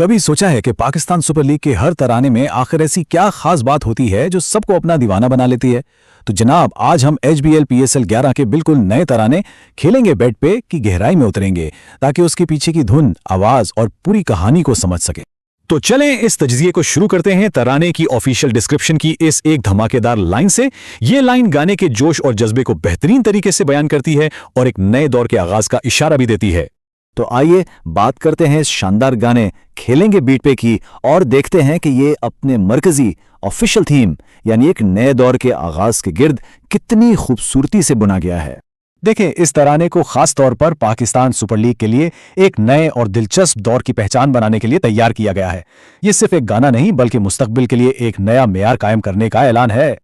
कभी सोचा है कि पाकिस्तान सुपर लीग के हर तराने में आखिर ऐसी क्या खास बात होती है जो सबको अपना दीवाना बना लेती है? तो जनाब, आज हम HBL PSL 11 के बिल्कुल नए तराने खेलेंगे बेड पे की गहराई में उतरेंगे ताकि उसके पीछे की धुन, आवाज और पूरी कहानी को समझ सके। तो चलें इस तजज़िये को शुरू करते हैं तराने की ऑफिशियल डिस्क्रिप्शन की इस एक धमाकेदार लाइन से। ये लाइन गाने के जोश और जज्बे को बेहतरीन तरीके से बयान करती है और एक नए दौर के आगाज का इशारा भी देती है। तो आइए बात करते हैं इस शानदार गाने खेलेंगे बीट पे की और देखते हैं कि ये अपने मरकजी ऑफिशियल थीम यानी एक नए दौर के आगाज के गिर्द कितनी खूबसूरती से बुना गया है। देखें, इस तराने को खास तौर पर पाकिस्तान सुपर लीग के लिए एक नए और दिलचस्प दौर की पहचान बनाने के लिए तैयार किया गया है। ये सिर्फ एक गाना नहीं बल्कि मुस्तकबिल के लिए एक नया मेयार कायम करने का ऐलान है।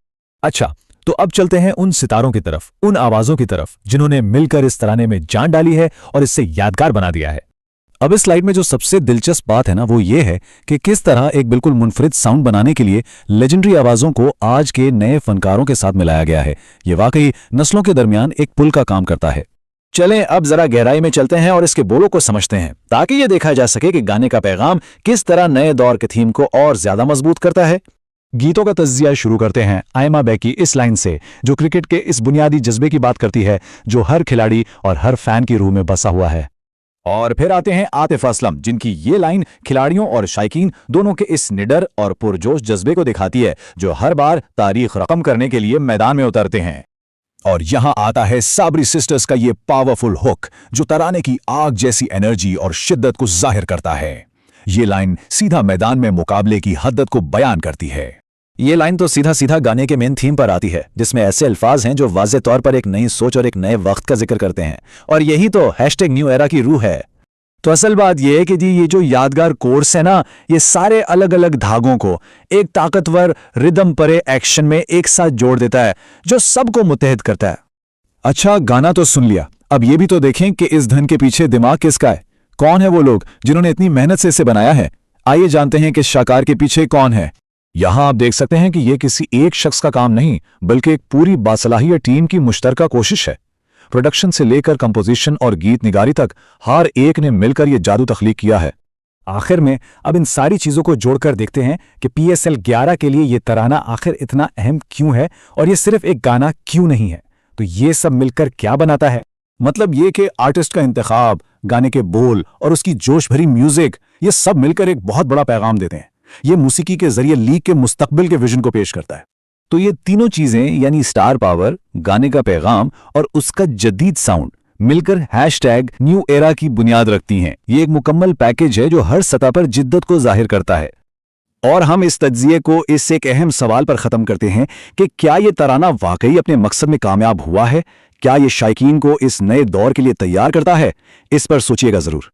अच्छा, तो अब चलते हैं उन सितारों की तरफ, उन आवाजों की तरफ जिन्होंने मिलकर इस तराने में जान डाली है और इससे यादगार बना दिया है। अब इस स्लाइड में जो सबसे दिलचस्प बात है ना, वो ये है कि किस तरह एक बिल्कुल मुनफरिद साउंड बनाने के लिए लेजेंडरी आवाजों को आज के नए फनकारों के साथ मिलाया गया है। ये वाकई नस्लों के दरमियान एक पुल का काम करता है। चलें अब जरा गहराई में चलते हैं और इसके बोलों को समझते हैं ताकि ये देखा जा सके कि गाने का पैगाम किस तरह नए दौर के थीम को और ज्यादा मजबूत करता है। गीतों का तज्जिया शुरू करते हैं आयमा बे की इस लाइन से, जो क्रिकेट के इस बुनियादी जज्बे की बात करती है जो हर खिलाड़ी और हर फैन की रूह में बसा हुआ है। और फिर आते हैं आतिफ असलम, जिनकी ये लाइन खिलाड़ियों और शायकीन दोनों के इस निडर और पुरजोश जज्बे को दिखाती है जो हर बार तारीख रकम करने के लिए मैदान में उतरते हैं। और यहां आता है साबरी सिस्टर्स का ये पावरफुल हुक जो तराने की आग जैसी एनर्जी और शिद्दत को जाहिर करता है। ये लाइन सीधा मैदान में मुकाबले की हद्दत को बयान करती है। ये लाइन तो सीधा सीधा गाने के मेन थीम पर आती है, जिसमें ऐसे अल्फाज हैं जो वाज़े तौर पर एक नई सोच और एक नए वक्त का जिक्र करते हैं। और यही तो #न्यू एरा की रूह है। तो असल बात यह है कि जी ये जो यादगार कोर्स है ना, ये सारे अलग अलग धागों को एक ताकतवर रिदम परे एक्शन में एक साथ जोड़ देता है जो सबको मुत्तहिद करता है। अच्छा, गाना तो सुन लिया, अब ये भी तो देखें कि इस धन के पीछे दिमाग किसका है। कौन है वो लोग जिन्होंने इतनी मेहनत से इसे बनाया है? आइए जानते हैं कि शाकार के पीछे कौन है। यहां आप देख सकते हैं कि यह किसी एक शख्स का काम नहीं बल्कि एक पूरी बासलाहियत टीम की मुश्तरका कोशिश है। प्रोडक्शन से लेकर कंपोजिशन और गीत निगारी तक हर एक ने मिलकर यह जादू तख्लीक किया है। आखिर में अब इन सारी चीजों को जोड़कर देखते हैं कि PSL 11 के लिए यह तराना आखिर इतना अहम क्यों है और यह सिर्फ एक गाना क्यों नहीं है। तो ये सब मिलकर क्या बनाता है? मतलब ये कि आर्टिस्ट का इंतखाब, गाने के बोल और उसकी जोश भरी म्यूजिक, ये सब मिलकर एक बहुत बड़ा पैगाम देते हैं। ये मौसीकी के जरिए लीग के मुस्तकबिल के विजन को पेश करता है। तो ये तीनों चीजें यानी स्टार पावर, गाने का पैगाम और उसका जदीद साउंड मिलकर #न्यू एरा की बुनियाद रखती हैं। ये एक मुकम्मल पैकेज है जो हर सतह पर जिद्दत को जाहिर करता है। और हम इस तज्जिये को इस एक अहम सवाल पर खत्म करते हैं कि क्या ये तराना वाकई अपने मकसद में कामयाब हुआ है? क्या ये शायकीन को इस नए दौर के लिए तैयार करता है? इस पर सोचिएगा जरूर।